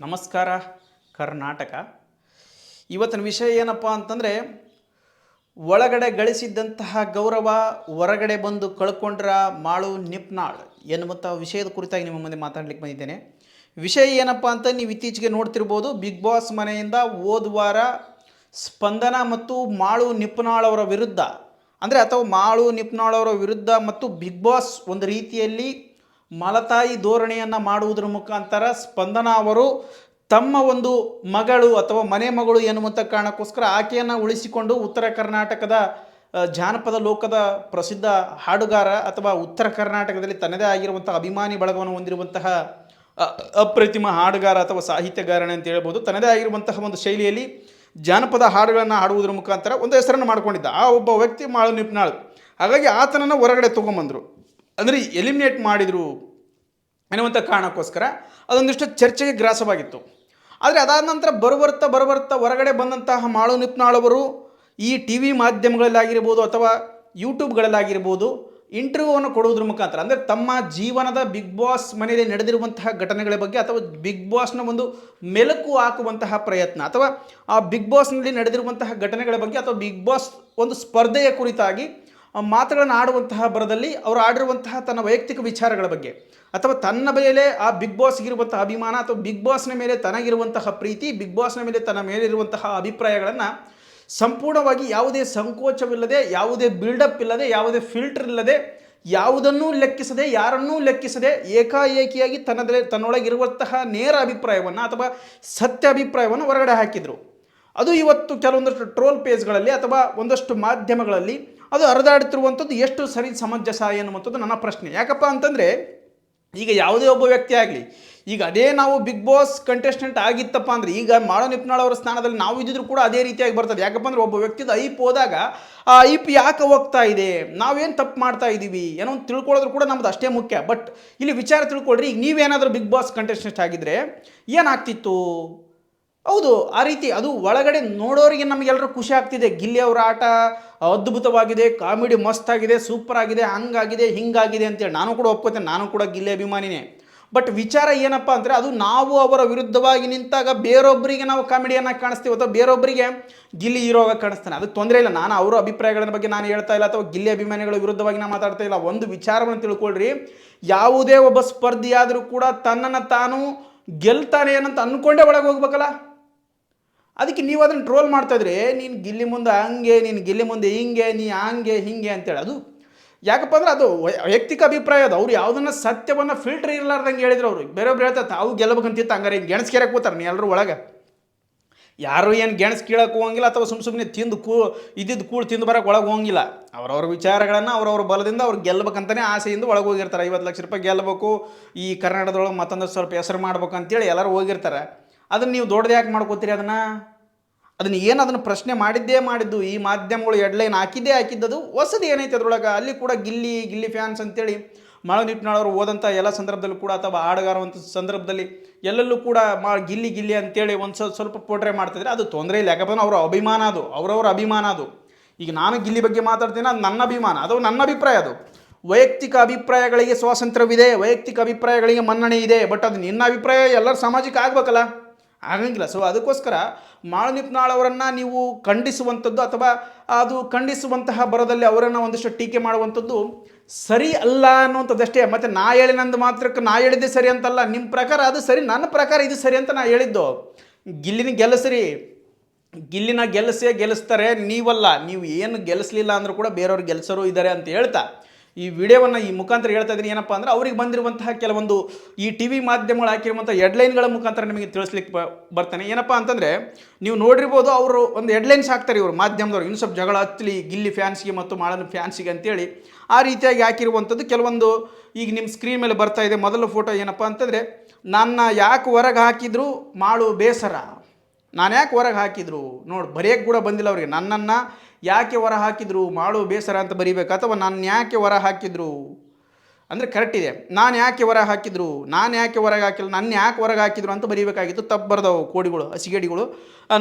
ನಮಸ್ಕಾರ ಕರ್ನಾಟಕ. ಇವತ್ತಿನ ವಿಷಯ ಏನಪ್ಪ ಅಂತಂದರೆ, ಒಳಗಡೆ ಗಳಿಸಿದ್ದಂತಹ ಗೌರವ ಹೊರಗಡೆ ಬಂದು ಕಳ್ಕೊಂಡ್ರ ಮಾಳು ನಿಪ್ನಾಳ್ ಎನ್ನುವಂಥ ವಿಷಯದ ಕುರಿತಾಗಿ ನಿಮ್ಮ ಮುಂದೆ ಮಾತಾಡಲಿಕ್ಕೆ ಬಂದಿದ್ದೇನೆ. ವಿಷಯ ಏನಪ್ಪ ಅಂತ ನೀವು ಇತ್ತೀಚೆಗೆ ನೋಡ್ತಿರ್ಬೋದು. ಬಿಗ್ ಬಾಸ್ ಮನೆಯಿಂದ ಹೋದ ವಾರ ಸ್ಪಂದನ ಮತ್ತು ಮಾಳು ನಿಪ್ನಾಳ್ ಅವರ ವಿರುದ್ಧ ಅಥವಾ ಮಾಳು ನಿಪ್ನಾಳ್ ಅವರ ವಿರುದ್ಧ ಮತ್ತು ಬಿಗ್ ಬಾಸ್ ಒಂದು ರೀತಿಯಲ್ಲಿ ಮಲತಾಯಿ ಧೋರಣೆಯನ್ನು ಮಾಡುವುದರ ಮುಖಾಂತರ ಸ್ಪಂದನ ಅವರು ತಮ್ಮ ಒಂದು ಮಗಳು ಅಥವಾ ಮನೆ ಮಗಳು ಎನ್ನುವಂಥ ಕಾರಣಕ್ಕೋಸ್ಕರ ಆಕೆಯನ್ನು ಉಳಿಸಿಕೊಂಡು ಉತ್ತರ ಕರ್ನಾಟಕದ ಜಾನಪದ ಲೋಕದ ಪ್ರಸಿದ್ಧ ಹಾಡುಗಾರ ಅಥವಾ ಉತ್ತರ ಕರ್ನಾಟಕದಲ್ಲಿ ತನ್ನದೇ ಆಗಿರುವಂಥ ಅಭಿಮಾನಿ ಬಳಗವನ್ನು ಹೊಂದಿರುವಂತಹ ಅಪ್ರತಿಮ ಹಾಡುಗಾರ ಅಥವಾ ಸಾಹಿತ್ಯಗಾರನೇ ಅಂತ ಹೇಳ್ಬೋದು. ತನ್ನದೇ ಆಗಿರುವಂತಹ ಒಂದು ಶೈಲಿಯಲ್ಲಿ ಜಾನಪದ ಹಾಡುಗಳನ್ನು ಹಾಡುವುದರ ಮುಖಾಂತರ ಒಂದು ಹೆಸರನ್ನು ಮಾಡಿಕೊಂಡಿದ್ದ ಆ ಒಬ್ಬ ವ್ಯಕ್ತಿ ಮಾಳು ನಿಪ್ನಾಳ್. ಹಾಗಾಗಿ ಆತನನ್ನು ಹೊರಗಡೆ ತೊಗೊಂಬಂದರು, ಅಂದರೆ ಎಲಿಮಿನೇಟ್ ಮಾಡಿದರು ಎನ್ನುವಂಥ ಕಾರಣಕ್ಕೋಸ್ಕರ ಅದೊಂದಿಷ್ಟು ಚರ್ಚೆಗೆ ಗ್ರಾಸವಾಗಿತ್ತು. ಆದರೆ ಅದಾದ ನಂತರ ಬರುಬರ್ತಾ ಹೊರಗಡೆ ಬಂದಂತಹ ಮಾಳು ನಿಪ್ನಾಳ್ ಅವರು ಈ ಟಿ ವಿ ಮಾಧ್ಯಮಗಳಲ್ಲಾಗಿರ್ಬೋದು ಅಥವಾ ಯೂಟ್ಯೂಬ್ಗಳಲ್ಲಾಗಿರ್ಬೋದು ಇಂಟರ್ವ್ಯೂವನ್ನು ಕೊಡುವುದ್ರ ಮುಖಾಂತರ, ಅಂದರೆ ತಮ್ಮ ಜೀವನದ ಬಿಗ್ ಬಾಸ್ ಮನೆಯಲ್ಲಿ ನಡೆದಿರುವಂತಹ ಘಟನೆಗಳ ಬಗ್ಗೆ ಅಥವಾ ಬಿಗ್ ಬಾಸ್ನ ಒಂದು ಮೆಲುಕು ಹಾಕುವಂತಹ ಪ್ರಯತ್ನ ಅಥವಾ ಆ ಬಿಗ್ ಬಾಸ್ನಲ್ಲಿ ನಡೆದಿರುವಂತಹ ಘಟನೆಗಳ ಬಗ್ಗೆ ಅಥವಾ ಬಿಗ್ ಬಾಸ್ ಒಂದು ಸ್ಪರ್ಧೆಯ ಕುರಿತಾಗಿ ಮಾತುಗಳನ್ನು ಆಡುವಂತಹ ಬರದಲ್ಲಿ ಅವರು ಆಡಿರುವಂತಹ ತನ್ನ ವೈಯಕ್ತಿಕ ವಿಚಾರಗಳ ಬಗ್ಗೆ ಅಥವಾ ತನ್ನ ಮೇಲೆ ಆ ಬಿಗ್ ಬಾಸ್ಗಿರುವಂತಹ ಅಭಿಮಾನ ಅಥವಾ ಬಿಗ್ ಬಾಸ್ನ ಮೇಲೆ ತನಗಿರುವಂತಹ ಪ್ರೀತಿ, ಬಿಗ್ ಬಾಸ್ನ ಮೇಲೆ ತನ್ನ ಮೇಲಿರುವಂತಹ ಅಭಿಪ್ರಾಯಗಳನ್ನು ಸಂಪೂರ್ಣವಾಗಿ ಯಾವುದೇ ಸಂಕೋಚವಿಲ್ಲದೆ, ಯಾವುದೇ ಬಿಲ್ಡಪ್ ಇಲ್ಲದೆ, ಯಾವುದೇ ಫಿಲ್ಟರ್ ಇಲ್ಲದೆ, ಯಾವುದನ್ನೂ ಲೆಕ್ಕಿಸದೆ, ಯಾರನ್ನೂ ಲೆಕ್ಕಿಸದೆ ಏಕಾಏಕಿಯಾಗಿ ತನ್ನೊಳಗಿರುವಂತಹ ನೇರ ಅಭಿಪ್ರಾಯವನ್ನು ಅಥವಾ ಸತ್ಯ ಅಭಿಪ್ರಾಯವನ್ನು ಹೊರಗಡೆ ಹಾಕಿದರು. ಅದು ಇವತ್ತು ಕೆಲವೊಂದಷ್ಟು ಟ್ರೋಲ್ ಪೇಜ್ಗಳಲ್ಲಿ ಅಥವಾ ಒಂದಷ್ಟು ಮಾಧ್ಯಮಗಳಲ್ಲಿ ಅದು ಹರಿದಾಡುತ್ತಿರುವಂಥದ್ದು ಎಷ್ಟು ಸರಿ ಸಮಂಜಸ ಎನ್ನುವಂಥದ್ದು ನನ್ನ ಪ್ರಶ್ನೆ. ಯಾಕಪ್ಪ ಅಂತಂದರೆ, ಈಗ ಯಾವುದೇ ಒಬ್ಬ ವ್ಯಕ್ತಿ ಆಗಲಿ, ಈಗ ಅದೇ ನಾವು ಬಿಗ್ ಬಾಸ್ ಕಂಟೆಸ್ಟೆಂಟ್ ಆಗಿತ್ತಪ್ಪ ಅಂದರೆ ಈಗ ಮಾಳು ನಿಪ್ನಾಳ್ ಅವರ ಸ್ಥಾನದಲ್ಲಿ ನಾವು ಇದ್ದಿದ್ರು ಕೂಡ ಅದೇ ರೀತಿಯಾಗಿ ಬರ್ತದೆ. ಯಾಕಪ್ಪ ಅಂದರೆ ಒಬ್ಬ ವ್ಯಕ್ತಿದ ಐಪ್ ಹೋದಾಗ ಆ ಐಪ್ ಯಾಕೆ ಹೋಗ್ತಾ ಇದೆ, ನಾವೇನು ತಪ್ಪು ಮಾಡ್ತಾ ಇದ್ದೀವಿ ಏನೋ ಒಂದು ತಿಳ್ಕೊಳ್ಳೋದ್ರು ಕೂಡ ನಮ್ದು ಅಷ್ಟೇ ಮುಖ್ಯ. ಬಟ್ ಇಲ್ಲಿ ವಿಚಾರ ತಿಳ್ಕೊಳ್ರಿ, ಈಗ ನೀವೇನಾದರೂ ಬಿಗ್ ಬಾಸ್ ಕಂಟೆಸ್ಟೆಂಟ್ ಆಗಿದ್ದರೆ ಏನಾಗ್ತಿತ್ತು? ಹೌದು, ಆ ರೀತಿ ಅದು ಒಳಗಡೆ ನೋಡೋರಿಗೆ ನಮಗೆಲ್ಲರೂ ಖುಷಿ ಆಗ್ತಿದೆ. ಗಿಲ್ಲಿ ಅವರ ಆಟ ಅದ್ಭುತವಾಗಿದೆ, ಕಾಮಿಡಿ ಮಸ್ತಾಗಿದೆ, ಸೂಪರ್ ಆಗಿದೆ, ಹಂಗಾಗಿದೆ ಹಿಂಗಾಗಿದೆ ಅಂತೇಳಿ ನಾನು ಕೂಡ ಒಪ್ಕೋತೇನೆ. ನಾನು ಕೂಡ ಗಿಲ್ಲಿ ಅಭಿಮಾನಿನೇ. ಬಟ್ ವಿಚಾರ ಏನಪ್ಪ ಅಂದರೆ, ಅದು ನಾವು ಅವರ ವಿರುದ್ಧವಾಗಿ ನಿಂತಾಗ ಬೇರೊಬ್ಬರಿಗೆ ನಾವು ಕಾಮಿಡಿಯನ್ನಾಗಿ ಕಾಣಿಸ್ತೀವಿ ಅಥವಾ ಬೇರೊಬ್ಬರಿಗೆ ಗಿಲ್ಲಿ ಹೀರೋವಾಗಿ ಕಾಣಿಸ್ತಾನೆ. ಅದಕ್ಕೆ ತೊಂದರೆ ಇಲ್ಲ. ನಾನು ಅವರ ಅಭಿಪ್ರಾಯಗಳ ಬಗ್ಗೆ ನಾನು ಹೇಳ್ತಾ ಇಲ್ಲ ಅಥವಾ ಗಿಲ್ಲಿ ಅಭಿಮಾನಿಗಳ ವಿರುದ್ಧವಾಗಿ ನಾನು ಮಾತಾಡ್ತಾ ಇಲ್ಲ. ಒಂದು ವಿಚಾರವನ್ನು ತಿಳ್ಕೊಳ್ರಿ, ಯಾವುದೇ ಒಬ್ಬ ಸ್ಪರ್ಧಿಯಾದರೂ ಕೂಡ ತನ್ನನ್ನು ತಾನು ಗೆಲ್ತಾನೆ ಏನಂತ ಅಂದ್ಕೊಂಡೇ ಒಳಗೆ ಹೋಗ್ಬೇಕಲ್ಲ. ಅದಕ್ಕೆ ನೀವು ಅದನ್ನು ಟ್ರೋಲ್ ಮಾಡ್ತಾಯಿದ್ರೆ, ನೀನು ಗಿಲ್ಲಿ ಮುಂದೆ ಹಂಗೆ, ನೀನು ಗಿಲ್ಲಿ ಮುಂದೆ ಹಿಂಗೆ, ನೀ ಹಂಗೆ ಹಿಂಗೆ ಅಂತೇಳಿ, ಅದು ಯಾಕಪ್ಪ ಅಂದರೆ ಅದು ವೈಯಕ್ತಿಕ ಅಭಿಪ್ರಾಯ. ಅದು ಅವ್ರು ಯಾವುದನ್ನು ಸತ್ಯವನ್ನು ಫಿಲ್ಟರ್ ಇರಲಾರ್ದಂಗೆ ಹೇಳಿದ್ರು. ಅವರು ಬೇರೊಬ್ರು ಹೇಳ್ತಾರೆ ತಾವು ಗೆಲ್ಲಬೇಕಂತಿತ್ತು, ಹಂಗಾರೆ ಹಿಂಗೆ ಗೆಣಸ್ಕೇರಕ್ಕೆ ಕೂತಾರೆ ನೀ ಎಲ್ಲರೂ ಒಳಗೆ. ಯಾರು ಏನು ಗೆಣಸ್ ಕೀಳಕ್ಕೆ ಹೋಗಂಗಿಲ್ಲ ಅಥವಾ ಸುಮ್ಮನೆ ತಿಂದು ಇದ್ದಿದ್ದು ಕೂಳು ತಿಂದು ಬರೋಕ್ಕೆ ಒಳಗೆ ಹೋಗಿಲ್ಲ. ಅವರವ್ರ ವಿಚಾರಗಳನ್ನು ಅವ್ರವ್ರ ಬಲದಿಂದ ಅವ್ರು ಗೆಲ್ಲಬೇಕಂತಲೇ ಆಸೆಯಿಂದ ಒಳಗೆ ಹೋಗಿರ್ತಾರೆ. 50 ಲಕ್ಷ ರೂಪಾಯಿ ಗೆಲ್ಲಬೇಕು, ಈ ಕರ್ನಾಟಕದೊಳಗೆ ಮತ್ತೊಂದು ಸ್ವಲ್ಪ ಹೆಸರು ಮಾಡ್ಬೇಕು ಅಂತೇಳಿ ಎಲ್ಲರೂ ಹೋಗಿರ್ತಾರೆ. ಅದನ್ನು ನೀವು ದೊಡ್ಡದು ಯಾಕೆ ಮಾಡ್ಕೋತೀರಿ? ಅದನ್ನು ಪ್ರಶ್ನೆ ಮಾಡಿದ್ದು ಈ ಮಾಧ್ಯಮಗಳು ಹೆಡ್ಲೈನ್ ಹಾಕಿದ್ದದು ಹೊಸದು ಏನೈತೆ ಅದರೊಳಗೆ. ಅಲ್ಲಿ ಕೂಡ ಗಿಲ್ಲಿ ಫ್ಯಾನ್ಸ್ ಅಂತೇಳಿ ಮಾಳು ನಿಪ್ನಾಳ್ ಅವರು ಹೋದಂಥ ಎಲ್ಲ ಸಂದರ್ಭದಲ್ಲೂ ಕೂಡ ಅಥವಾ ಹಾಡುಗಾರುವಂಥ ಸಂದರ್ಭದಲ್ಲಿ ಎಲ್ಲೆಲ್ಲೂ ಕೂಡ ಗಿಲ್ಲಿ ಅಂತೇಳಿ ಒಂದು ಸ್ವಲ್ಪ ಪೋಟ್ರೆ ಮಾಡ್ತಿದ್ರೆ ಅದು ತೊಂದರೆ ಇಲ್ಲ. ಯಾಕಂದ್ರೆ ಅವರ ಅಭಿಮಾನ, ಅದು ಅವರವರ ಅಭಿಮಾನ. ಅದು ಈಗ ನಾನು ಗಿಲ್ಲಿ ಬಗ್ಗೆ ಮಾತಾಡ್ತೀನಿ, ಅದು ನನ್ನ ಅಭಿಮಾನ, ಅದು ನನ್ನ ಅಭಿಪ್ರಾಯ. ಅದು ವೈಯಕ್ತಿಕ ಅಭಿಪ್ರಾಯಗಳಿಗೆ ಸ್ವಾತಂತ್ರ್ಯವಿದೆ, ವೈಯಕ್ತಿಕ ಅಭಿಪ್ರಾಯಗಳಿಗೆ ಮನ್ನಣೆ ಇದೆ. ಬಟ್ ಅದು ನಿನ್ನ ಅಭಿಪ್ರಾಯ ಎಲ್ಲರ ಸಾಮಾಜಿಕ ಆಗಬೇಕಲ್ಲ, ಆಗಂಗಿಲ್ಲ. ಸೊ ಅದಕ್ಕೋಸ್ಕರ ಮಾಳು ನಿಪ್ನಾಳ್ ಅವರನ್ನು ನೀವು ಖಂಡಿಸುವಂಥದ್ದು ಅಥವಾ ಅದು ಖಂಡಿಸುವಂತಹ ಬರದಲ್ಲಿ ಅವರನ್ನು ಒಂದಿಷ್ಟು ಟೀಕೆ ಮಾಡುವಂಥದ್ದು ಸರಿ ಅಲ್ಲ ಅನ್ನುವಂಥದ್ದಷ್ಟೇ. ಮತ್ತು ನಾ ಹೇಳಿನಂದು ಮಾತ್ರಕ್ಕೆ ನಾ ಹೇಳಿದ್ದೆ ಸರಿ ಅಂತಲ್ಲ. ನಿಮ್ಮ ಪ್ರಕಾರ ಅದು ಸರಿ, ನನ್ನ ಪ್ರಕಾರ ಇದು ಸರಿ ಅಂತ ನಾ ಹೇಳಿದ್ದು. ಗಿಲ್ಲಿನ ಗೆಲ್ಲಿಸ್ತಾರೆ ನೀವಲ್ಲ. ನೀವು ಏನು ಗೆಲ್ಲಿಸಲಿಲ್ಲ ಅಂದರೂ ಕೂಡ ಬೇರೆಯವ್ರು ಗೆಲ್ಲಿಸೋರು ಇದ್ದಾರೆ ಅಂತ ಹೇಳ್ತಾ ಈ ವಿಡಿಯೋವನ್ನು ಈ ಮುಖಾಂತರ ಹೇಳ್ತಾ ಇದ್ದೀನಿ. ಏನಪ್ಪ ಅಂದರೆ, ಅವ್ರಿಗೆ ಬಂದಿರುವಂತಹ ಕೆಲವೊಂದು ಈ ಟಿ ವಿ ಮಾಧ್ಯಮಗಳು ಹಾಕಿರುವಂಥ ಹೆಡ್ಲೈನ್ಗಳ ಮುಖಾಂತರ ನಿಮಗೆ ತಿಳಿಸ್ಲಿಕ್ಕೆ ಬರ್ತಾನೆ. ಏನಪ್ಪ ಅಂತಂದರೆ, ನೀವು ನೋಡಿರ್ಬೋದು, ಅವರು ಒಂದು ಹೆಡ್ಲೈನ್ಸ್ ಹಾಕ್ತಾರೆ ಇವರು ಮಾಧ್ಯಮದವರು, ಇನ್ನು ಸ್ವಲ್ಪ ಜಗಳ ಹತ್ತಲಿ ಗಿಲ್ಲಿ ಫ್ಯಾನ್ಸ್ಗೆ ಮತ್ತು ಮಾಳನ ಫ್ಯಾನ್ಸಿಗೆ ಅಂತೇಳಿ ಆ ರೀತಿಯಾಗಿ ಹಾಕಿರುವಂಥದ್ದು ಕೆಲವೊಂದು ಈಗ ನಿಮ್ಮ ಸ್ಕ್ರೀನ್ ಮೇಲೆ ಬರ್ತಾ ಇದೆ. ಮೊದಲ ಫೋಟೋ ಏನಪ್ಪ ಅಂತಂದರೆ, ನನ್ನ ಯಾಕೆ ಹೊರಗೆ ಹಾಕಿದ್ರು ಮಾಳು ಬೇಸರ, ನಾನು ಯಾಕೆ ಹೊರಗೆ ಹಾಕಿದ್ರು ನೋಡಿ, ಬರೆಯೋಕ್ಕೆ ಕೂಡ ಬಂದಿಲ್ಲ ಅವರಿಗೆ. ನನ್ನನ್ನು ಯಾಕೆ ಹೊರ ಹಾಕಿದ್ರು ಮಾಳು ಬೇಸರ ಅಂತ ಬರೀಬೇಕು, ಅಥವಾ ನಾನು ಯಾಕೆ ಹೊರ ಹಾಕಿದ್ರು ಅಂದರೆ ಕರೆಕ್ಟ್ ಇದೆ. ನಾನು ಯಾಕೆ ಹೊರಗೆ ಹಾಕಿದ್ರು, ನಾನು ಯಾಕೆ ಹೊರಗೆ ಹಾಕಿಲ್ಲ, ನನ್ನ ಯಾಕೆ ಹೊರಗೆ ಹಾಕಿದ್ರು ಅಂತ ಬರೀಬೇಕಾಗಿತ್ತು. ತಪ್ಪು ಬರ್ದವು ಕೋಡಿಗಳು, ಹಸಿಗೇಡಿಗಳು.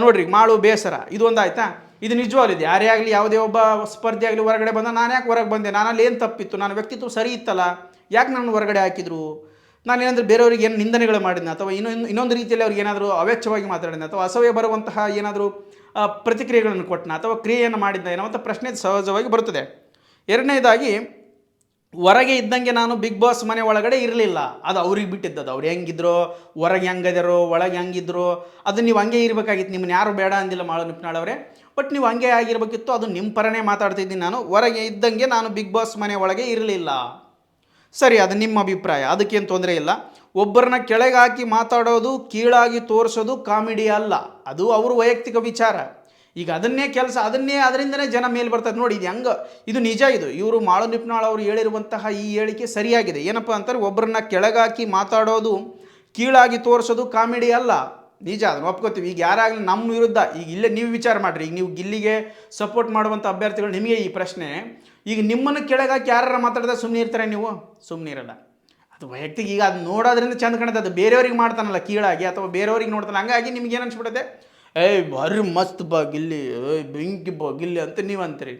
ನೋಡಿರಿ, ಮಾಳು ಬೇಸರ ಇದು ಒಂದು ಆಯಿತಾ. ಇದು ನಿಜವಾಗ್ಲಿದೆ. ಯಾರೇ ಆಗಲಿ, ಯಾವುದೇ ಒಬ್ಬ ಸ್ಪರ್ಧೆ ಆಗಲಿ ಹೊರಗಡೆ ಬಂದ, ನಾನು ಯಾಕೆ ಹೊರಗೆ ಬಂದೆ, ನಾನಲ್ಲಿ ಏನು ತಪ್ಪಿತ್ತು, ನನ್ನ ವ್ಯಕ್ತಿತ್ವ ಸರಿ ಇತ್ತಲ್ಲ, ಯಾಕೆ ನನ್ನ ಹೊರಗಡೆ ಹಾಕಿದ್ರು, ನಾನೇನಂದ್ರೆ ಬೇರೆಯವ್ರಿಗೆ ಏನು ನಿಂದನೆಗಳು ಮಾಡಿದ್ನ ಅಥವಾ ಇನ್ನೊಂದು ರೀತಿಯಲ್ಲಿ ಅವ್ರಿಗೆ ಏನಾದರೂ ಅವೆಚ್ಚವಾಗಿ ಮಾತಾಡಿದ್ನ ಅಥವಾ ಅಸಹ್ಯ ಬರುವಂತಹ ಏನಾದರೂ ಪ್ರತಿಕ್ರಿಯೆಗಳನ್ನು ಕೊಟ್ಟನ ಅಥವಾ ಕ್ರಿಯೆಯನ್ನು ಮಾಡಿದ್ನ ಏನೋ ಅಂತ ಪ್ರಶ್ನೆ ಸಹಜವಾಗಿ ಬರುತ್ತದೆ. ಎರಡನೇದಾಗಿ, ಹೊರಗೆ ಇದ್ದಂಗೆ ನಾನು ಬಿಗ್ ಬಾಸ್ ಮನೆ ಒಳಗಡೆ ಇರಲಿಲ್ಲ, ಅದು ಅವ್ರಿಗೆ ಬಿಟ್ಟಿದ್ದದು. ಅವ್ರು ಹೆಂಗಿದ್ರು, ಹೊರಗೆ ಹೆಂಗದಿರೋ, ಒಳಗೆ ಹೆಂಗಿದ್ರು, ಅದು ನೀವು ಹಂಗೆ ಇರಬೇಕಾಗಿತ್ತು. ನಿಮ್ಮನ್ನ ಯಾರು ಬೇಡ ಅಂದಿಲ್ಲ ಮಾಳು ನಿಪ್ನಾಳ್ ಅವರೇ, ಬಟ್ ನೀವು ಹಂಗೆ ಆಗಿರ್ಬೇಕಿತ್ತು. ಅದು ನಿಮ್ಮ ಪರನೇ ಮಾತಾಡ್ತಿದ್ದೀನಿ ನಾನು. ಹೊರಗೆ ಇದ್ದಂಗೆ ನಾನು ಬಿಗ್ ಬಾಸ್ ಮನೆ ಒಳಗೆ ಇರಲಿಲ್ಲ. ಸರಿ, ಅದು ನಿಮ್ಮ ಅಭಿಪ್ರಾಯ, ಅದಕ್ಕೇನು ತೊಂದರೆ ಇಲ್ಲ. ಒಬ್ಬರನ್ನ ಕೆಳಗೆ ಹಾಕಿ ಮಾತಾಡೋದು, ಕೀಳಾಗಿ ತೋರಿಸೋದು ಕಾಮಿಡಿ ಅಲ್ಲ, ಅದು ಅವ್ರ ವೈಯಕ್ತಿಕ ವಿಚಾರ. ಈಗ ಅದನ್ನೇ ಅದರಿಂದನೇ ಜನ ಮೇಲೆ ಬರ್ತದೆ ನೋಡಿ. ಇದು ಹೆಂಗೆ, ಇದು ನಿಜ. ಇವರು ಮಾಳು ನಿಪ್ನಾಳ್ ಅವರು ಹೇಳಿರುವಂತಹ ಈ ಹೇಳಿಕೆ ಸರಿಯಾಗಿದೆ. ಏನಪ್ಪ ಅಂತಾರೆ, ಒಬ್ಬರನ್ನ ಕೆಳಗಾಕಿ ಮಾತಾಡೋದು, ಕೀಳಾಗಿ ತೋರಿಸೋದು ಕಾಮಿಡಿ ಅಲ್ಲ, ನಿಜ, ಅದನ್ನು ಒಪ್ಕೋತೀವಿ. ಈಗ ಯಾರಾಗಲಿ ನಮ್ಮ ವಿರುದ್ಧ, ಈಗ ಇಲ್ಲೇ ನೀವು ವಿಚಾರ ಮಾಡಿರಿ, ಈಗ ನೀವು ಗಿಲ್ಲಿಗೆ ಸಪೋರ್ಟ್ ಮಾಡುವಂಥ ಅಭ್ಯರ್ಥಿಗಳು, ನಿಮಗೆ ಈ ಪ್ರಶ್ನೆ, ಈಗ ನಿಮ್ಮನ್ನು ಕೆಳಗಾಕಿ ಯಾರು ಮಾತಾಡಿದ್ರೆ ಸುಮ್ಮನೆ ಇರ್ತಾರೆ ನೀವು? ಸುಮ್ಮನೆ ಇರಲ್ಲ. ಅದು ವೈಯಕ್ತಿಕ, ಈಗ ಅದು ನೋಡೋದ್ರಿಂದ ಚಂದ ಕಾಣುತ್ತೆ. ಅದು ಬೇರೆಯವ್ರಿಗೆ ಮಾಡ್ತಾನಲ್ಲ ಕೀಳಾಗಿ, ಅಥವಾ ಬೇರೆಯವ್ರಿಗೆ ನೋಡ್ತಾನೆ, ಹಂಗಾಗಿ ನಿಮ್ಗೆ ಏನು ಅನ್ಸ್ಬಿಡುತ್ತೆ, ಭಾರಿ ಮಸ್ತ್ ಬಾ ಗಿಲ್ಲಿ, ಬೆಂಕಿ ಬಾ ಗಿಲ್ಲಿ ಅಂತ ನೀವು ಅಂತೀರಿ.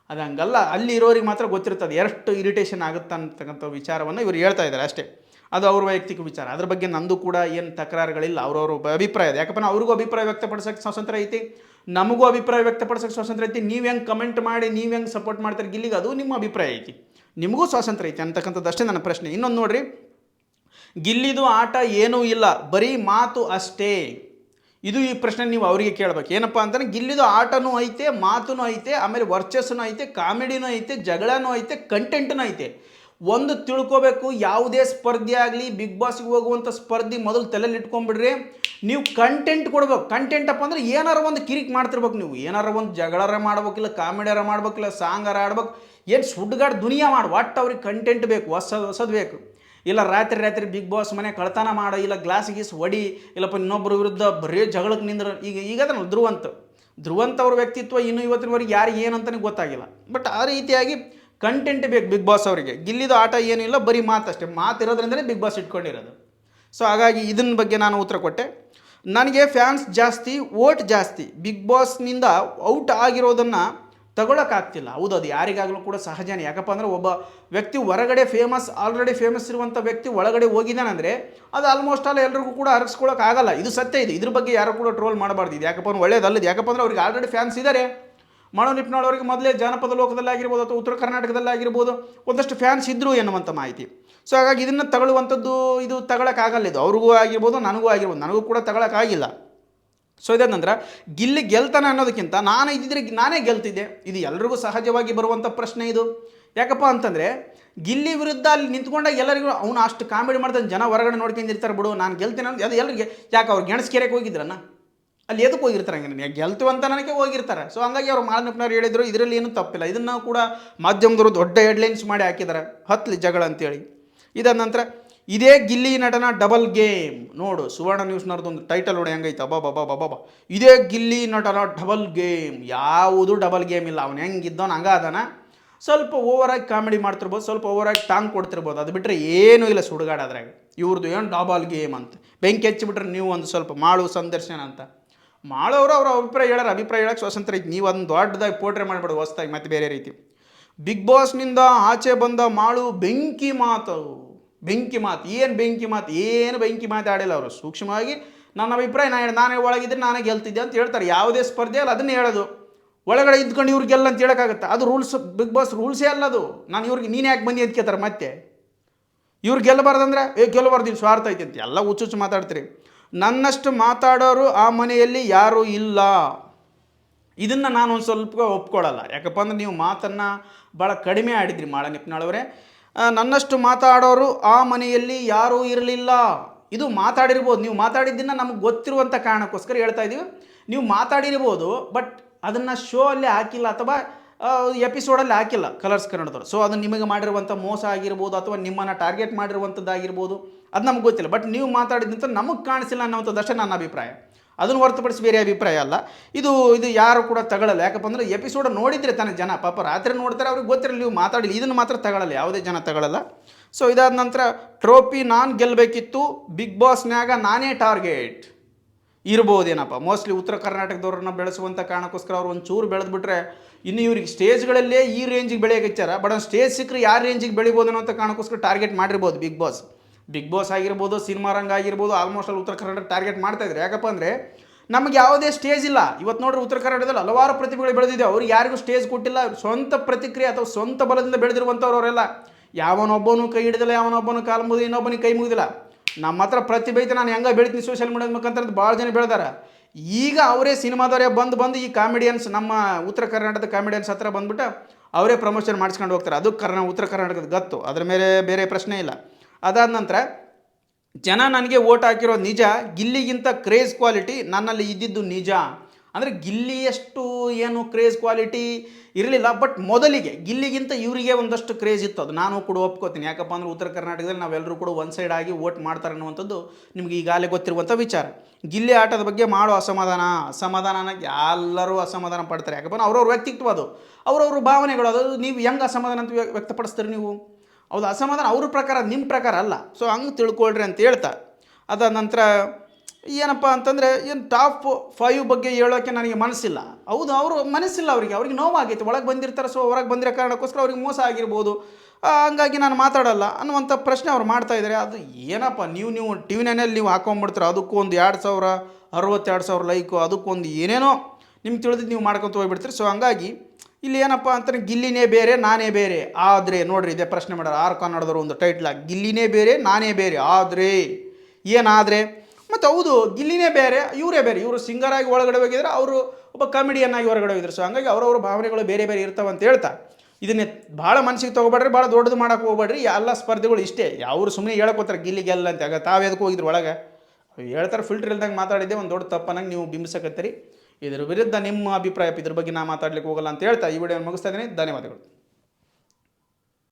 ಅದು ಹಂಗಲ್ಲ, ಅಲ್ಲಿ ಇರೋರಿಗೆ ಮಾತ್ರ ಗೊತ್ತಿರ್ತದೆ ಎಷ್ಟು ಇರಿಟೇಷನ್ ಆಗುತ್ತೆ ಅಂತಕ್ಕಂಥ ವಿಚಾರವನ್ನು ಇವರು ಹೇಳ್ತಾ ಇದ್ದಾರೆ ಅಷ್ಟೇ. ಅದು ಅವ್ರ ವೈಯಕ್ತಿಕ ವಿಚಾರ, ಅದ್ರ ಬಗ್ಗೆ ನಂದು ಕೂಡ ಏನು ತಕರಾರುಗಳಿಲ್ಲ. ಅವ್ರವ್ರ ಅಭಿಪ್ರಾಯ ಇದೆ. ಯಾಕಪ್ಪ ಅವ್ರಿಗೂ ಅಭಿಪ್ರಾಯ ವ್ಯಕ್ತಪಡಿಸೋಕ್ಕೆ ಸ್ವಾತಂತ್ರ್ಯ ಐತಿ, ನಮಗೂ ಅಭಿಪ್ರಾಯ ವ್ಯಕ್ತಪಡಿಸೋಕ್ಕೆ ಸ್ವಾತಂತ್ರ್ಯ ಐತಿ. ನೀವು ಹೆಂಗೆ ಕಮೆಂಟ್ ಮಾಡಿ, ನೀವು ಹೆಂಗೆ ಸಪೋರ್ಟ್ ಮಾಡ್ತಾರೆ ಗಿಲ್ಲಿಗೆ, ಅದು ನಿಮ್ಮ ಅಭಿಪ್ರಾಯ ಐತಿ, ನಿಮಗೂ ಸ್ವಾತಂತ್ರ್ಯ ಐತಿ ಅಂತಕ್ಕಂಥದ್ದು ಅಷ್ಟೇ ನನ್ನ ಪ್ರಶ್ನೆ. ಇನ್ನೊಂದು ನೋಡ್ರಿ, ಗಿಲ್ಲಿದು ಆಟ ಏನೂ ಇಲ್ಲ, ಬರೀ ಮಾತು ಅಷ್ಟೇ. ಇದು ಈ ಪ್ರಶ್ನೆ ನೀವು ಅವರಿಗೆ ಕೇಳಬೇಕು. ಏನಪ್ಪ ಅಂತಂದರೆ, ಗಿಲ್ಲಿದು ಆಟನೂ ಐತೆ, ಮಾತೂ ಐತೆ, ಆಮೇಲೆ ವರ್ಚಸ್ಸೂ ಐತೆ, ಕಾಮಿಡಿನೂ ಐತೆ, ಜಗಳನೂ ಐತೆ, ಕಂಟೆಂಟೂ ಐತೆ. ಒಂದು ತಿಳ್ಕೋಬೇಕು, ಯಾವುದೇ ಸ್ಪರ್ಧೆ ಆಗಲಿ, ಬಿಗ್ ಬಾಸ್ಗೆ ಹೋಗುವಂಥ ಸ್ಪರ್ಧೆ ಮೊದಲು ತಲೆಯಲ್ಲಿ ಇಟ್ಕೊಂಡ್ಬಿಡ್ರಿ. ನೀವು ಕಂಟೆಂಟ್ ಕೊಡ್ಬೇಕು. ಕಂಟೆಂಟ್ ಅಪ್ಪ ಅಂದರೆ ಏನಾರ ಒಂದು ಕಿರಿಕ್ ಮಾಡ್ತಿರ್ಬೇಕು ನೀವು, ಏನಾರ ಒಂದು ಜಗಳರ ಮಾಡ್ಬೇಕಿಲ್ಲ, ಕಾಮಿಡಿಯಾರ ಮಾಡ್ಬೇಕಿಲ್ಲ, ಸಾಂಗಾರ ಆಡ್ಬೇಕು, ಏನು ಸುಡ್ಗಾಡ್ ದುನಿಯಾ ಮಾಡಿ, ಒಟ್ಟು ಅವ್ರಿಗೆ ಕಂಟೆಂಟ್ ಬೇಕು, ಹೊಸದು ಬೇಕು. ಇಲ್ಲ ರಾತ್ರಿ ಬಿಗ್ ಬಾಸ್ ಮನೆ ಕಳ್ತನ ಮಾಡೋ, ಇಲ್ಲ ಗ್ಲಾಸ್ ಗೀಸ್ ಹೊಡಿ, ಇಲ್ಲಪ್ಪ ಇನ್ನೊಬ್ಬರ ವಿರುದ್ಧ ಬರೀ ಜಗಳಕ್ಕೆ ನಿಂದ್ರೆ. ಈಗ ಅದನ್ನು ಧ್ರುವಂತ ಅವ್ರ ವ್ಯಕ್ತಿತ್ವ ಇನ್ನೂ ಇವತ್ತಿನವರೆಗೆ ಯಾರಿಗೆ ಏನಂತಲೇ ಗೊತ್ತಾಗಿಲ್ಲ. ಬಟ್ ಆ ರೀತಿಯಾಗಿ ಕಂಟೆಂಟ್ ಬೇಕು ಬಿಗ್ ಬಾಸ್ ಅವರಿಗೆ. ಗಿಲ್ಲಿದು ಆಟ ಏನಿಲ್ಲ, ಬರೀ ಮಾತಷ್ಟೇ. ಮಾತಿರೋದ್ರಿಂದಲೇ ಬಿಗ್ ಬಾಸ್ ಇಟ್ಕೊಂಡಿರೋದು. ಸೊ ಹಾಗಾಗಿ ಇದನ್ನ ಬಗ್ಗೆ ನಾನು ಉತ್ತರ ಕೊಟ್ಟೆ. ನನಗೆ ಫ್ಯಾನ್ಸ್ ಜಾಸ್ತಿ, ವೋಟ್ ಜಾಸ್ತಿ. ಬಿಗ್ ಬಾಸ್ನಿಂದ ಔಟ್ ಆಗಿರೋದನ್ನು ತಗೊಳಕ್ಕಾಗ್ತಿಲ್ಲ. ಹೌದು, ಅದು ಯಾರಿಗಾಗಲೂ ಕೂಡ ಸಹಜನೇ. ಯಾಕಪ್ಪ ಅಂದರೆ, ಒಬ್ಬ ವ್ಯಕ್ತಿ ಹೊರಗಡೆ ಆಲ್ರೆಡಿ ಫೇಮಸ್ ಇರುವಂಥ ವ್ಯಕ್ತಿ ಒಳಗಡೆ ಹೋಗಿದ್ದಾನಂದರೆ ಅದು ಆಲ್ಮೋಸ್ಟ್ ಆಲ್ ಎಲ್ರಿಗೂ ಕೂಡ ಅರಗಿಸ್ಕೊಳ್ಳೋಕ್ಕಾಗಲ್ಲ. ಇದು ಸತ್ಯ ಇದೆ. ಇದ್ರ ಬಗ್ಗೆ ಯಾರು ಕೂಡ ಟ್ರೋಲ್ ಮಾಡಬಾರ್ದು. ಇದು ಯಾಕಪ್ಪ ಅಂದ್ರೆ ಒಳ್ಳೇದಲ್ಲದು. ಯಾಕಪ್ಪ ಅಂದರೆ ಅವ್ರಿಗೆ ಆಲ್ರೆಡಿ ಫ್ಯಾನ್ಸ್ ಇದ್ದಾರೆ. ಮಾಳು ನಿಪ್ನಾಳ್ ಅವರಿಗೆ ಮೊದಲೇ ಜಾನಪದ ಲೋಕದಲ್ಲಾಗಿರ್ಬೋದು ಅಥವಾ ಉತ್ತರ ಕರ್ನಾಟಕದಲ್ಲಾಗಿರ್ಬೋದು ಒಂದಷ್ಟು ಫ್ಯಾನ್ಸ್ ಇದ್ದರು ಎನ್ನುವಂಥ ಮಾಹಿತಿ. ಸೊ ಹಾಗಾಗಿ ಇದನ್ನು ತಗೊಳ್ಳುವಂಥದ್ದು, ಇದು ತಗೊಳಕ್ಕಾಗಲ್ಲ. ಇದು ಅವ್ರಿಗೂ ಆಗಿರ್ಬೋದು, ನನಗೂ ಆಗಿರ್ಬೋದು. ನನಗೂ ಕೂಡ ತಗೊಳಕ್ಕಾಗಿಲ್ಲ. ಸೊ ಇದಾದ ನಂತರ ಗಿಲ್ಲಿ ಗೆಲ್ತಾನೆ ಅನ್ನೋದಕ್ಕಿಂತ ನಾನು ಇದ್ದಿದ್ರೆ ನಾನೇ ಗೆಲ್ತಿದ್ದೆ. ಇದು ಎಲ್ರಿಗೂ ಸಹಜವಾಗಿ ಬರುವಂಥ ಪ್ರಶ್ನೆ ಇದು. ಯಾಕಪ್ಪ ಅಂತಂದರೆ, ಗಿಲ್ಲಿ ವಿರುದ್ಧ ಅಲ್ಲಿ ನಿಂತ್ಕೊಂಡಾಗ ಎಲ್ಲರಿಗೂ ಅವನು ಅಷ್ಟು ಕಾಮಿಡಿ ಮಾಡ್ತಾನೆ, ಜನ ಹೊರಗಡೆ ನೋಡ್ಕೊಂಡಿರ್ತಾರೆ, ಬಿಡು ನಾನು ಗೆಲ್ತೀನಿ ಅಂತ. ಅದು ಎಲ್ಲರಿಗೆ ಯಾಕೆ ಅವ್ರು ಗೆಣಸ್ಕೆರೆಗೆ ಹೋಗಿದ್ರನ್ನ, ಅಲ್ಲಿ ಎದಕ್ಕೆ ಹೋಗಿರ್ತಾರೆ? ಹಂಗೆ ಗೆಲ್ತೀವಿ ಅಂತ ನನಗೆ ಹೋಗಿರ್ತಾರೆ. ಸೊ ಹಂಗಾಗಿ ಅವ್ರು ಮಾಳು ನಿಪ್ನಾಳ್ ಹೇಳಿದರು, ಇದರಲ್ಲಿ ಏನೂ ತಪ್ಪಿಲ್ಲ. ಇದನ್ನು ಕೂಡ ಮಾಧ್ಯಮದವರು ದೊಡ್ಡ ಹೆಡ್ಲೈನ್ಸ್ ಮಾಡಿ ಹಾಕಿದ್ದಾರೆ, ಹತ್ತಲಿ ಜಗಳ ಅಂತೇಳಿ. ಇದಾದ ನಂತರ, ಇದೇ ಗಿಲ್ಲಿ ನಟನ ಡಬಲ್ ಗೇಮ್. ನೋಡು, ಸುವರ್ಣ ನ್ಯೂಸ್ನವ್ರದ್ದೊಂದು ಟೈಟಲ್ ನೋಡಿ ಹೆಂಗೈತೆ, ಬಾಬಾ. ಇದೇ ಗಿಲ್ಲಿ ನಟನ ಡಬಲ್ ಗೇಮ್. ಯಾವುದು ಡಬಲ್ ಗೇಮ್ ಇಲ್ಲ. ಅವನು ಹೆಂಗಿದ್ದವನು ಹಂಗ ಅದಾನ. ಸ್ವಲ್ಪ ಓವರಾಗಿ ಕಾಮಿಡಿ ಮಾಡ್ತಿರ್ಬೋದು, ಸ್ವಲ್ಪ ಓವರಾಗಿ ಟಾಂಗ್ ಕೊಡ್ತಿರ್ಬೋದು. ಅದು ಬಿಟ್ಟರೆ ಏನೂ ಇಲ್ಲ ಸುಡುಗಾಡದ್ರಾಗ. ಇವ್ರದ್ದು ಏನು ಡಬಲ್ ಗೇಮ್ ಅಂತ ಬೆಂಕಿ ಹಚ್ಚಿಬಿಟ್ರೆ ನೀವು ಒಂದು ಸ್ವಲ್ಪ ಮಾಳು ಸಂದರ್ಶನ ಅಂತ. ಮಾಡೋರು ಅವ್ರ ಅಭಿಪ್ರಾಯ ಹೇಳೋಕ್ಕೆ ಸ್ವಾತಂತ್ರ್ಯ ಐತಿ. ನೀವು ಒಂದು ದೊಡ್ಡದಾಗಿ ಪೋಟ್ರೆ ಮಾಡಿಬಿಡೋದು ಹೊಸ್ದಾಗಿ ಮತ್ತೆ ಬೇರೆ ರೀತಿ. ಬಿಗ್ ಬಾಸ್ನಿಂದ ಆಚೆ ಬಂದ ಮಾಳು ಬೆಂಕಿ ಮಾತು. ಏನು ಬೆಂಕಿ ಮಾತಾಡಿಲ್ಲ ಅವರು. ಸೂಕ್ಷ್ಮವಾಗಿ ನನ್ನ ಅಭಿಪ್ರಾಯ ನಾನೇ ಒಳಗಿದ್ರೆ ನಾನೇ ಗೆಲ್ತಿದ್ದೆ ಅಂತ ಹೇಳ್ತಾರೆ. ಯಾವುದೇ ಸ್ಪರ್ಧೆ ಅಲ್ಲ ಅದನ್ನೇ ಹೇಳೋದು. ಒಳಗಡೆ ಇದ್ಕೊಂಡು ಇವ್ರು ಗೆಲ್ಲ ಅಂತ ಹೇಳೋಕ್ಕಾಗುತ್ತೆ? ಅದು ರೂಲ್ಸ್, ಬಿಗ್ ಬಾಸ್ ರೂಲ್ಸೇ ಅಲ್ಲ ಅದು. ನೀನು ಯಾಕೆ ಬಂದಿ ಅಂತ ಕೇಳ್ತಾರೆ. ಮತ್ತೆ ಇವ್ರು ಗೆಲ್ಲಬಾರ್ದಂದ್ರೆ ಗೆಲ್ಲಬಾರ್ದು, ಇನ್ನು ಸ್ವಾರ್ಥ ಐತೆ ಅಂತ ಎಲ್ಲ ಹುಚ್ಚು ಮಾತಾಡ್ತೀರಿ. ನನ್ನಷ್ಟು ಮಾತಾಡೋರು ಆ ಮನೆಯಲ್ಲಿ ಯಾರೂ ಇಲ್ಲ. ಇದನ್ನು ನಾನು ಒಂದು ಸ್ವಲ್ಪ ಒಪ್ಕೊಳ್ಳಲ್ಲ. ಯಾಕಪ್ಪ ಅಂದರೆ ನೀವು ಮಾತನ್ನು ಭಾಳ ಕಡಿಮೆ ಆಡಿದ್ರಿ ಮಾಳು ನಿಪ್ನಾಳ್ ಅವರೇ. ನನ್ನಷ್ಟು ಮಾತಾಡೋರು ಆ ಮನೆಯಲ್ಲಿ ಯಾರೂ ಇರಲಿಲ್ಲ. ಇದು ಮಾತಾಡಿರ್ಬೋದು, ನೀವು ಮಾತಾಡಿದ್ದನ್ನು ನಮಗೆ ಗೊತ್ತಿರುವಂಥ ಕಾರಣಕ್ಕೋಸ್ಕರ ಹೇಳ್ತಾ ಇದ್ದೀವಿ. ನೀವು ಮಾತಾಡಿರ್ಬೋದು, ಬಟ್ ಅದನ್ನು ಶೋ ಅಲ್ಲೇ ಹಾಕಿಲ್ಲ ಅಥವಾ ಎಪಿಸೋಡಲ್ಲಿ ಹಾಕಿಲ್ಲ ಕಲರ್ಸ್ ಕನ್ನಡದವರು. ಸೊ ಅದು ನಿಮಗೆ ಮಾಡಿರುವಂಥ ಮೋಸ ಆಗಿರ್ಬೋದು ಅಥವಾ ನಿಮ್ಮನ್ನು ಟಾರ್ಗೆಟ್ ಮಾಡಿರುವಂಥದ್ದಾಗಿರ್ಬೋದು, ಅದು ನಮ್ಗೆ ಗೊತ್ತಿಲ್ಲ. ಬಟ್ ನೀವು ಮಾತಾಡಿದಂಥ ನಮಗೆ ಕಾಣಿಸಿಲ್ಲ ಅನ್ನೋವಂಥದ್ದು ಅಷ್ಟೇ ನನ್ನ ಅಭಿಪ್ರಾಯ. ಅದನ್ನು ಹೊರತುಪಡಿಸಿ ಬೇರೆ ಅಭಿಪ್ರಾಯ ಅಲ್ಲ. ಇದು ಯಾರು ಕೂಡ ತಗೊಳ್ಳಲ್ಲ. ಯಾಕಪ್ಪ ಅಂದರೆ ಎಪಿಸೋಡ್ ನೋಡಿದರೆ ತಾನೇ ಜನ, ಪಾಪ ರಾತ್ರಿ ನೋಡ್ತಾರೆ, ಅವ್ರಿಗೆ ಗೊತ್ತಿರಲ್ಲ. ನೀವು ಮಾತಾಡಿ ಇದನ್ನು ಮಾತ್ರ ತಗೊಳ್ಳಲ್ಲ, ಯಾವುದೇ ಜನ ತಗೊಳ್ಳಲ್ಲ. ಸೊ ಇದಾದ ನಂತರ, ಟ್ರೋಫಿ ನಾನು ಗೆಲ್ಲಬೇಕಿತ್ತು, ಬಿಗ್ ಬಾಸ್ನ್ಯಾಗ ನಾನೇ ಟಾರ್ಗೆಟ್ ಇರ್ಬೋದೇನಪ್ಪ. ಮೋಸ್ಟ್ಲಿ ಉತ್ತರ ಕರ್ನಾಟಕದವ್ರನ್ನ ಬೆಳೆಸುವಂಥ ಕಾರಣಕ್ಕೋಸ್ಕರ ಅವ್ರು ಒಂದು ಚೂರು ಬೆಳೆದ್ಬಿಟ್ರೆ ಇನ್ನು ಇವ್ರಿಗೆ ಸ್ಟೇಜ್ಗಳಲ್ಲೇ ಈ ರೇಂಜಿಗೆ ಬೆಳೆಯೋಕೆ ಬಟ್ ಸ್ಟೇಜ್ ಸಿಕ್ಕರೆ ಯಾವ ರೇಂಜಿಗೆ ಬೆಳಿಬೋದು ಅನ್ನೋ ಕಾರಣಕ್ಕೋಸ್ಕರ ಟಾರ್ಗೆಟ್ ಮಾಡಿರ್ಬೋದು ಬಿಗ್ ಬಾಸ್. ಬಿಗ್ ಬಾಸ್ ಆಗಿರ್ಬೋದು, ಸಿನಿಮಾ ರಂಗ ಆಗಿರ್ಬೋದು, ಆಲ್ಮೋಸ್ಟ್ ಅಲ್ಲಿ ಉತ್ತರ ಕರ್ನಾಟಕ ಟಾರ್ಗೆಟ್ ಮಾಡ್ತಾ ಇದ್ದಾರೆ. ಯಾಕಪ್ಪ ಅಂದರೆ ನಮಗೆ ಯಾವುದೇ ಸ್ಟೇಜ್ ಇಲ್ಲ. ಇವತ್ತು ನೋಡ್ರಿ ಉತ್ತರ ಕರ್ನಾಟಕದಲ್ಲಿ ಹಲವಾರು ಪ್ರತಿಭೆಗಳು ಬೆಳೆದಿದೆ. ಅವ್ರಿಗೆ ಯಾರಿಗೂ ಸ್ಟೇಜ್ ಕೊಟ್ಟಿಲ್ಲ. ಸ್ವಂತ ಪ್ರತಿಕ್ರಿಯೆ ಅಥವಾ ಸ್ವಂತ ಬಲದಿಂದ ಬೆಳೆದಿರುವಂಥವ್ರು ಅವರೆಲ್ಲ. ಯಾವನೊಬ್ಬನು ಕೈ ಹಿಡಿದಿಲ್ಲ, ಯಾವನೊಬ್ಬನು ಕಾಲು ಮುಗಿದು ಇನ್ನೊಬ್ಬನಿಗೆ ಕೈ ಮುಗಿದಿಲ್ಲ. ನಮ್ಮ ಹತ್ರ ಪ್ರತಿಭೆ ಐತೆ, ನಾನು ಹೆಂಗೆ ಬೆಳಿತೀನಿ ಸೋಷಿಯಲ್ ಮೀಡಿಯಾದ ಮುಖಾಂತರ ಭಾಳ ಜನ ಬೆಳೆದಾರ. ಈಗ ಅವರೇ ಸಿನಿಮಾದವರೇ ಬಂದು ಈ ಕಾಮಿಡಿಯನ್ಸ್, ನಮ್ಮ ಉತ್ತರ ಕರ್ನಾಟಕದ ಕಾಮಿಡಿಯನ್ಸ್ ಹತ್ರ ಬಂದ್ಬಿಟ್ಟು ಅವರೇ ಪ್ರಮೋಷನ್ ಮಾಡಿಸ್ಕೊಂಡು ಹೋಗ್ತಾರೆ. ಅದು ಉತ್ತರ ಕರ್ನಾಟಕದ ಗತ್ತು, ಅದ್ರ ಮೇಲೆ ಬೇರೆ ಪ್ರಶ್ನೆ ಇಲ್ಲ. ಅದಾದ ನಂತರ ಜನ ನನಗೆ ಓಟ್ ಹಾಕಿರೋದು ನಿಜ, ಗಿಲ್ಲಿಗಿಂತ ಕ್ರೇಜ್ ಕ್ವಾಲಿಟಿ ನನ್ನಲ್ಲಿ ಇದ್ದಿದ್ದು ನಿಜ. ಅಂದರೆ ಗಿಲ್ಲಿಯಷ್ಟು ಏನು ಕ್ರೇಜ್ ಕ್ವಾಲಿಟಿ ಇರಲಿಲ್ಲ, ಬಟ್ ಮೊದಲಿಗೆ ಗಿಲ್ಲಿಗಿಂತ ಇವರಿಗೆ ಒಂದಷ್ಟು ಕ್ರೇಜ್ ಇತ್ತು. ಅದು ನಾನು ಕೂಡ ಒಪ್ಕೋತೀನಿ. ಯಾಕಪ್ಪ ಅಂದರೆ ಉತ್ತರ ಕರ್ನಾಟಕದಲ್ಲಿ ನಾವೆಲ್ಲರೂ ಕೂಡ ಒನ್ ಸೈಡ್ ಆಗಿ ವೋಟ್ ಮಾಡ್ತಾರೆ ಅನ್ನುವಂಥದ್ದು ನಿಮ್ಗೆ ಈಗಾಗಲೇ ಗೊತ್ತಿರುವಂಥ ವಿಚಾರ. ಗಿಲ್ಲಿ ಆಟದ ಬಗ್ಗೆ ಮಾಡೋ ಅಸಮಾಧಾನ ಎಲ್ಲರೂ ಅಸಮಾಧಾನ ಪಡ್ತಾರೆ. ಯಾಕಪ್ಪ ಅಂದ್ರೆ ಅವ್ರವ್ರ ವ್ಯಕ್ತಿತ್ವ, ಅದು ಅವ್ರವ್ರ ಭಾವನೆಗಳು. ಅದು ನೀವು ಹೆಂಗೆ ಅಸಮಾಧಾನ ಅಂತ ವ್ಯಕ್ತಪಡಿಸ್ತೀರಿ ನೀವು? ಹೌದು, ಅಸಮಾಧಾನ ಅವ್ರ ಪ್ರಕಾರ, ನಿಮ್ಮ ಪ್ರಕಾರ ಅಲ್ಲ. ಸೊ ಹಂಗೆ ತಿಳ್ಕೊಳ್ರಿ ಅಂತ ಹೇಳ್ತಾ, ಅದಾದ ನಂತರ ಏನಪ್ಪ ಅಂತಂದರೆ ಏನು ಟಾಪ್ 5 ಬಗ್ಗೆ ಹೇಳೋಕ್ಕೆ ನನಗೆ ಮನಸ್ಸಿಲ್ಲ. ಹೌದು, ಅವರು ಮನಸ್ಸಿಲ್ಲ, ಅವ್ರಿಗೆ ನೋವಾಗೈತೆ, ಒಳಗೆ ಬಂದಿರ್ತಾರೆ. ಸೊ ಹೊರಗೆ ಬಂದಿರೋ ಕಾರಣಕ್ಕೋಸ್ಕರ ಅವ್ರಿಗೆ ಮೋಸ ಆಗಿರ್ಬೋದು, ಹಂಗಾಗಿ ನಾನು ಮಾತಾಡಲ್ಲ ಅನ್ನುವಂಥ ಪ್ರಶ್ನೆ ಅವ್ರು ಮಾಡ್ತಾಯಿದ್ದಾರೆ. ಅದು ಏನಪ್ಪ, ನೀವು ಟಿ ವಿ ನೈನಲ್ಲಿ ನೀವು ಹಾಕೊಂಡ್ಬಿಡ್ತೀರ, ಅದಕ್ಕೊಂದು 62,000 ಲೈಕು, ಅದಕ್ಕೊಂದು ಏನೇನೋ ನಿಮ್ಗೆ ತಿಳಿದಿದ್ದು ನೀವು ಮಾಡ್ಕೊತ ಹೋಗ್ಬಿಡ್ತೀರಿ. ಸೊ ಹಂಗಾಗಿ ಇಲ್ಲಿ ಏನಪ್ಪ ಅಂತಂದರೆ ಗಿಲ್ಲಿನೇ ಬೇರೆ ನಾನೇ ಬೇರೆ, ಆದರೆ ನೋಡ್ರಿ ಇದೇ ಪ್ರಶ್ನೆ ಮಾಡೋರು ಆರ್ ಕನ್ನಡದವರು ಒಂದು ಟೈಟ್ಲಾಗಿ, ಗಿಲ್ಲಿನೇ ಬೇರೆ ನಾನೇ ಬೇರೆ, ಆದರೆ ಏನಾದರೆ. ಮತ್ತು ಹೌದು, ಗಿಲ್ಲಿನೇ ಬೇರೆ ಇವರೇ ಬೇರೆ. ಇವರು ಸಿಂಗರ್ ಆಗಿ ಒಳಗಡೆ ಹೋಗಿದ್ರೆ, ಅವರು ಒಬ್ಬ ಕಾಮಿಡಿಯನ್ ಆಗಿ ಹೊರಗಡೆ ಹೋಗಿದ್ರು. ಸೊ ಹಂಗಾಗಿ ಅವರವ್ರ ಭಾವನೆಗಳು ಬೇರೆ ಬೇರೆ ಇರ್ತಾವೆ ಅಂತ ಹೇಳ್ತಾ, ಇದನ್ನೇ ಭಾಳ ಮನಸ್ಸಿಗೆ ತೊಗೊಬೇಡ್ರಿ, ಭಾಳ ದೊಡ್ಡದು ಮಾಡೋಕೆ ಹೋಗ್ಬೇಡ್ರಿ. ಎಲ್ಲ ಸ್ಪರ್ಧೆಗಳು ಇಷ್ಟೇ, ಅವರು ಸುಮ್ಮನೆ ಹೇಳಕೋತಾರೆ ಗಿಲ್ಲಿಗೆಲ್ಲ ಅಂತ. ಆಗ ತಾವೆದಕ್ಕೆ ಹೋಗಿದ್ರು ಒಳಗೆ ಹೇಳ್ತಾರೆ, ಫಿಲ್ಟರ್ ಇಲ್ದಂಗೆ ಮಾತಾಡಿದ್ದೆ ಒಂದು ದೊಡ್ಡ ತಪ್ಪನಾಗಿ ನೀವು ಬಿಂಬಿಸಕತ್ತೀರಿ. ಇದರ ವಿರುದ್ಧ ನಿಮ್ಮ ಅಭಿಪ್ರಾಯ, ಇದ್ರ ಬಗ್ಗೆ ನಾನು ಮಾತಾಡ್ಲಿಕ್ಕೆ ಹೋಗಲ್ಲ ಅಂತ ಹೇಳ್ತಾ ಈ ವಿಡಿಯೋನ ಮುಗಿಸ್ತಾ ಇದ್ದೀನಿ. ಧನ್ಯವಾದಗಳು.